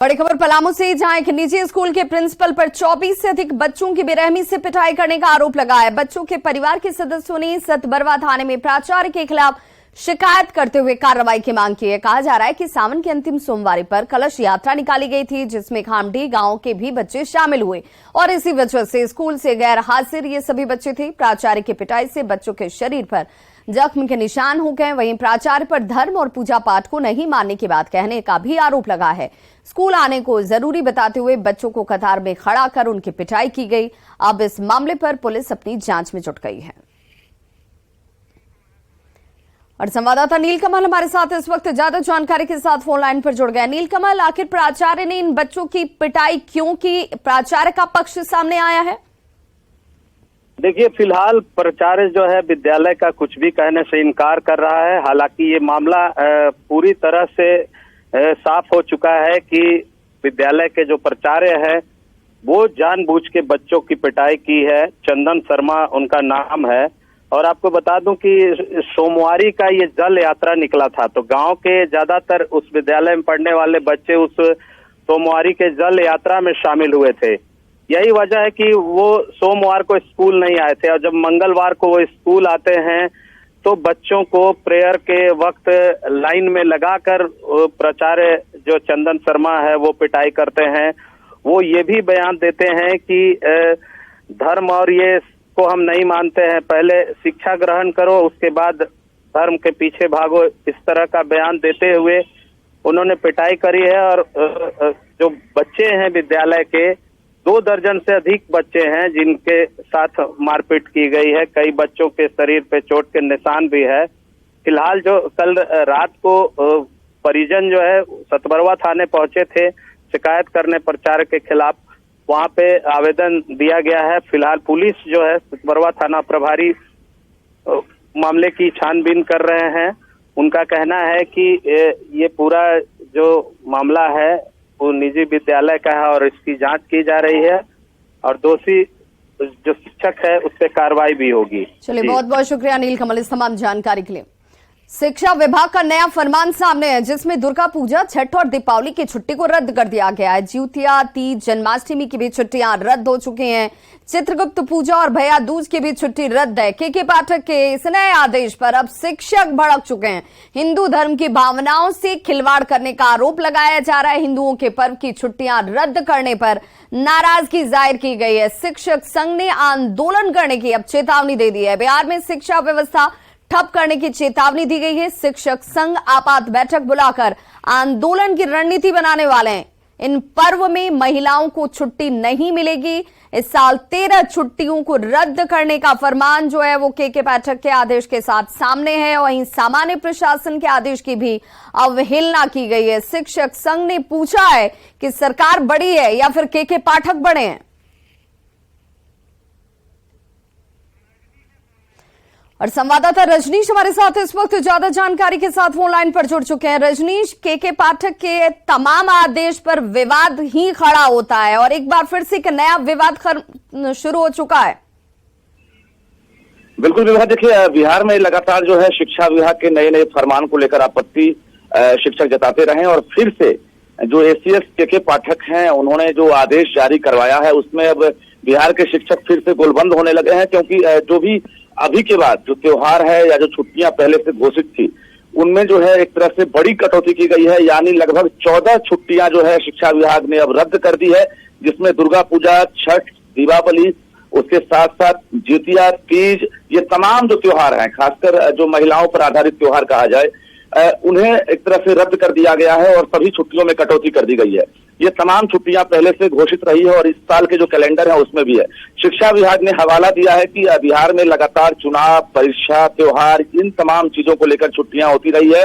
बड़ी खबर पलामू से, जहां एक निजी स्कूल के प्रिंसिपल पर 24 से अधिक बच्चों की बेरहमी से पिटाई करने का आरोप लगा है। बच्चों के परिवार के सदस्यों ने सतबरवा थाने में प्राचार्य के खिलाफ शिकायत करते हुए कार्रवाई की मांग की है। कहा जा रहा है कि सावन के अंतिम सोमवार पर कलश यात्रा निकाली गई थी, जिसमें खामडी गांव के भी बच्चे शामिल हुए और इसी वजह से स्कूल से गैर हाजिर ये सभी बच्चे थे। प्राचार्य की पिटाई से बच्चों के शरीर पर जख्म के निशान हो गए। वहीं प्राचार्य पर धर्म और पूजा पाठ को नहीं मानने की बात कहने का भी आरोप लगा है। स्कूल आने को जरूरी बताते हुए बच्चों को कतार में खड़ा कर उनकी पिटाई की गई। अब इस मामले पर पुलिस अपनी जांच में जुट गई है। और संवाददाता नीलकमल हमारे साथ इस वक्त ज्यादा जानकारी के साथ फोन लाइन पर जुड़ गए। नीलकमल, आखिर प्राचार्य ने इन बच्चों की पिटाई क्यों की? प्राचार्य का पक्ष सामने आया है? देखिए, फिलहाल प्राचार्य जो है विद्यालय का कुछ भी कहने से इनकार कर रहा है। हालांकि ये मामला पूरी तरह से साफ हो चुका है कि विद्यालय के जो प्राचार्य है वो जानबूझ के बच्चों की पिटाई की है। चंदन शर्मा उनका नाम है। और आपको बता दूं कि सोमवारी का ये जल यात्रा निकला था, तो गांव के ज्यादातर उस विद्यालय में पढ़ने वाले बच्चे उस सोमवारी के जल यात्रा में शामिल हुए थे। यही वजह है कि वो सोमवार को स्कूल नहीं आए थे, और जब मंगलवार को वो स्कूल आते हैं तो बच्चों को प्रेयर के वक्त लाइन में लगाकर प्राचार्य जो चंदन शर्मा है वो पिटाई करते हैं। वो ये भी बयान देते हैं कि धर्म और ये को हम नहीं मानते हैं, पहले शिक्षा ग्रहण करो उसके बाद धर्म के पीछे भागो, इस तरह का बयान देते हुए उन्होंने पिटाई करी है। और जो बच्चे हैं विद्यालय के 2 दर्जन से अधिक बच्चे हैं जिनके साथ मारपीट की गई है। कई बच्चों के शरीर पे चोट के निशान भी है। फिलहाल जो कल रात को परिजन जो है सतबरवा थाने पहुंचे थे शिकायत करने प्राचार्य के खिलाफ, वहां पे आवेदन दिया गया है। फिलहाल पुलिस जो है सतबरवा थाना प्रभारी मामले की छानबीन कर रहे हैं। उनका कहना है कि ये पूरा जो मामला है वो निजी विद्यालय का है और इसकी जांच की जा रही है और दोषी जो शिक्षक है उस पर कार्रवाई भी होगी। चलिए, बहुत बहुत शुक्रिया नीलकमल इस तमाम जानकारी के लिए। शिक्षा विभाग का नया फरमान सामने है, जिसमें दुर्गा पूजा, छठ और दीपावली की छुट्टी को रद्द कर दिया गया है। जिउतिया, तीज, जन्माष्टमी की भी छुट्टियां रद्द हो चुकी हैं। चित्रगुप्त पूजा और भैया दूज की भी छुट्टी रद्द है। के पाठक के इस नए आदेश पर अब शिक्षक भड़क चुके हैं। हिंदू धर्म की भावनाओं से खिलवाड़ करने का आरोप लगाया जा रहा है। हिंदुओं के पर्व की छुट्टियां रद्द करने पर नाराजगी जाहिर की गई है। शिक्षक संघ ने आंदोलन करने की अब चेतावनी दे दी है। बिहार में शिक्षा व्यवस्था ठप करने की चेतावनी दी गई है। शिक्षक संघ आपात बैठक बुलाकर आंदोलन की रणनीति बनाने वाले हैं। इन पर्व में महिलाओं को छुट्टी नहीं मिलेगी। इस साल 13 छुट्टियों को रद्द करने का फरमान जो है वो के पाठक के आदेश के साथ सामने है। वहीं सामान्य प्रशासन के आदेश की भी अवहेलना की गई है। शिक्षक संघ ने पूछा है कि सरकार बड़ी है या फिर के पाठक बड़े हैं। और संवाददाता रजनीश हमारे साथ इस वक्त ज्यादा जानकारी के साथ फोन लाइन पर जुड़ चुके हैं। रजनीश, के पाठक के तमाम आदेश पर विवाद ही खड़ा होता है और एक बार फिर से एक नया विवाद शुरू हो चुका है। बिल्कुल विवाद, देखिए बिहार में लगातार जो है शिक्षा विभाग के नए नए फरमान को लेकर आपत्ति शिक्षक जताते रहे और फिर से जो एसीएस के पाठक हैं उन्होंने जो आदेश जारी करवाया है उसमें अब बिहार के शिक्षक फिर से गोलबंद होने लगे हैं, क्योंकि जो भी अभी के बाद जो त्योहार है या जो छुट्टियां पहले से घोषित थी उनमें जो है एक तरह से बड़ी कटौती की गई है। यानी लगभग 14 छुट्टियां जो है शिक्षा विभाग ने अब रद्द कर दी है, जिसमें दुर्गा पूजा, छठ, दीपावली, उसके साथ साथ जिउतिया, तीज, ये तमाम जो त्योहार हैं, खासकर जो महिलाओं पर आधारित त्योहार कहा जाए, उन्हें एक तरह से रद्द कर दिया गया है और सभी छुट्टियों में कटौती कर दी गई है। ये तमाम छुट्टियां पहले से घोषित रही है और इस साल के जो कैलेंडर है उसमें भी है। शिक्षा विभाग ने हवाला दिया है कि बिहार में लगातार चुनाव, परीक्षा, त्योहार, इन तमाम चीजों को लेकर छुट्टियां होती रही है।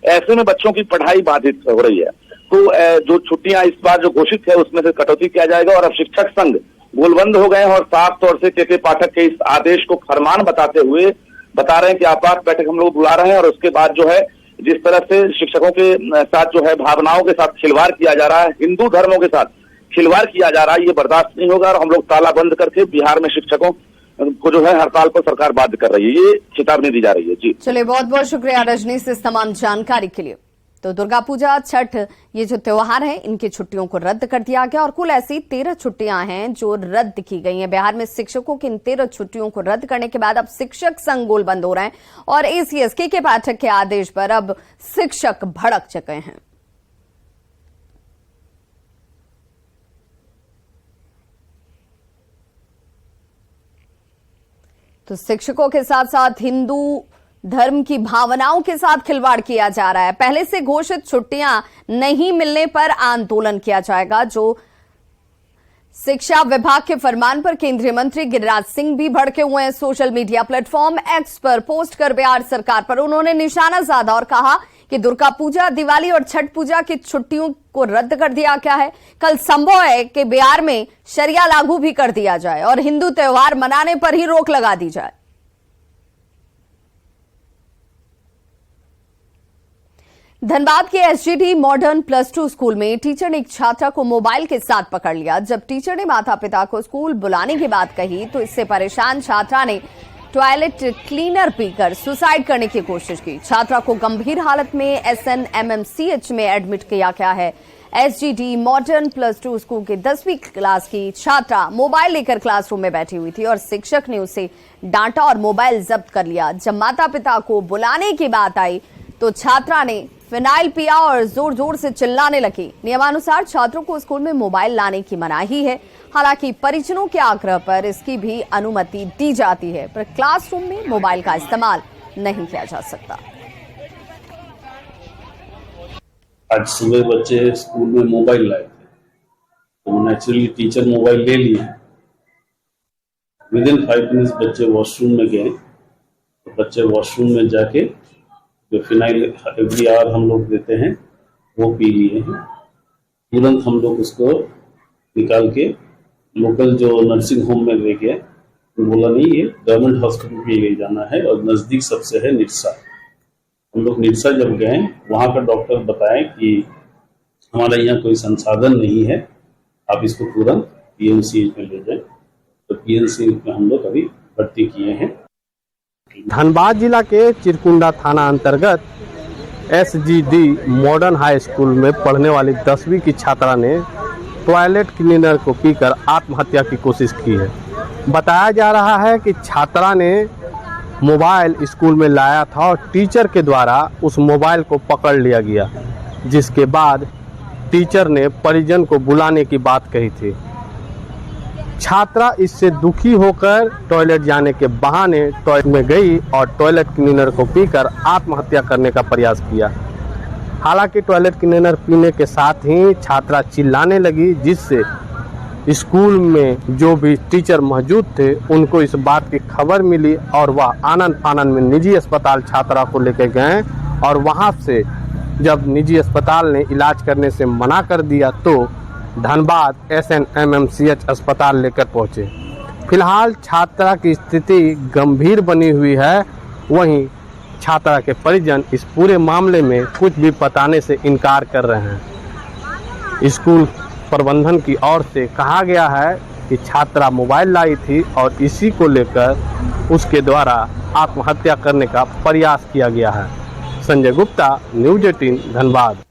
ऐसे में बच्चों की पढ़ाई बाधित हो रही है, तो जो छुट्टियां इस बार जो घोषित है उसमें से कटौती किया जाएगा। और अब शिक्षक संघ गोलबंद हो गए हैं और साफ तौर से के पाठक के इस आदेश को फरमान बताते हुए बता रहे हैं कि आपात बैठक हम लोग बुला रहे हैं और उसके बाद जो है जिस तरह से शिक्षकों के साथ जो है भावनाओं के साथ खिलवाड़ किया जा रहा है, हिंदू धर्मों के साथ खिलवाड़ किया जा रहा है, ये बर्दाश्त नहीं होगा और हम लोग ताला बंद करके बिहार में शिक्षकों को जो है हड़ताल पर सरकार बाध्य कर रही है। ये चेतावनी दी जा रही है। जी चलिए, बहुत बहुत शुक्रिया रजनीश इस तमाम जानकारी के लिए। तो दुर्गा पूजा, छठ, ये जो त्योहार हैं, इनकी छुट्टियों को रद्द कर दिया गया और कुल ऐसी 13 छुट्टियां हैं जो रद्द की गई हैं। बिहार में शिक्षकों की इन 13 छुट्टियों को रद्द करने के बाद अब शिक्षक संघ गोलबंद हो रहे हैं और ACS के पाठक के आदेश पर अब शिक्षक भड़क चुके हैं। तो शिक्षकों के साथ साथ हिंदू धर्म की भावनाओं के साथ खिलवाड़ किया जा रहा है। पहले से घोषित छुट्टियां नहीं मिलने पर आंदोलन किया जाएगा। जो शिक्षा विभाग के फरमान पर केंद्रीय मंत्री गिरिराज सिंह भी भड़के हुए हैं। सोशल मीडिया प्लेटफॉर्म एक्स पर पोस्ट कर बिहार सरकार पर उन्होंने निशाना साधा और कहा कि दुर्गा पूजा, दिवाली और छठ पूजा की छुट्टियों को रद्द कर दिया गया है। कल संभव है कि बिहार में शरिया लागू भी कर दिया जाए और हिंदू त्योहार मनाने पर ही रोक लगा दी जाए। धनबाद के SGD मॉडर्न +2 स्कूल में टीचर ने एक छात्रा को मोबाइल के साथ पकड़ लिया। जब टीचर ने माता पिता को स्कूल बुलाने की बात कही तो इससे परेशान छात्रा ने टॉयलेट क्लीनर पीकर सुसाइड करने की कोशिश की। छात्रा को गंभीर हालत में SNMMCH में एडमिट किया गया है। SGD मॉडर्न +2 स्कूल के 10वीं क्लास की छात्रा मोबाइल लेकर क्लासरूम में बैठी हुई थी और शिक्षक ने उसे डांटा और मोबाइल जब्त कर लिया। जब माता पिता को बुलाने की बात आई तो छात्रा ने फिनाइल पिया और जोर जोर से चिल्लाने लगी। नियमानुसार छात्रों को स्कूल में मोबाइल लाने की मनाही है। हालांकि परिजनों के आग्रह पर इसकी भी अनुमति दी जाती है, पर क्लासरूम में मोबाइल का इस्तेमाल नहीं किया जा सकता। आज सुबह बच्चे स्कूल में मोबाइल लाए थे तो नेचुरली टीचर मोबाइल ले लिए। विदिन 5 मिनट्स बच्चे वॉशरूम में गए तो बच्चे वॉशरूम में जाके जो फिनाइल एवरी आवर हम लोग देते हैं वो पी लिए हैं। तुरंत हम लोग उसको निकाल के लोकल जो नर्सिंग होम में ले गए। बोला नहीं, ये गवर्नमेंट हॉस्पिटल पे ले जाना है और नज़दीक सबसे है निरसा। हम लोग निरसा जब गए, वहाँ का डॉक्टर बताए कि हमारे यहाँ कोई संसाधन नहीं है, आप इसको तुरंत PMCH में ले जाएं। तो PMCH में हम लोग अभी भर्ती किए हैं। धनबाद जिला के चिरकुंडा थाना अंतर्गत SGD मॉडर्न हाई स्कूल में पढ़ने वाली 10वीं की छात्रा ने टॉयलेट क्लीनर को पीकर आत्महत्या की कोशिश की है। बताया जा रहा है कि छात्रा ने मोबाइल स्कूल में लाया था और टीचर के द्वारा उस मोबाइल को पकड़ लिया गया, जिसके बाद टीचर ने परिजन को बुलाने की बात कही थी। छात्रा इससे दुखी होकर टॉयलेट जाने के बहाने टॉयलेट में गई और टॉयलेट क्लीनर को पीकर आत्महत्या करने का प्रयास किया। हालांकि टॉयलेट क्लीनर पीने के साथ ही छात्रा चिल्लाने लगी, जिससे स्कूल में जो भी टीचर मौजूद थे उनको इस बात की खबर मिली और वह आनंद फानंद में निजी अस्पताल छात्रा को लेकर गए और वहां से जब निजी अस्पताल ने इलाज करने से मना कर दिया तो धनबाद SNMMCH अस्पताल लेकर पहुंचे। फिलहाल छात्रा की स्थिति गंभीर बनी हुई है। वहीं छात्रा के परिजन इस पूरे मामले में कुछ भी बताने से इनकार कर रहे हैं। स्कूल प्रबंधन की ओर से कहा गया है कि छात्रा मोबाइल लाई थी और इसी को लेकर उसके द्वारा आत्महत्या करने का प्रयास किया गया है। संजय गुप्ता, न्यूज़ 18 धनबाद।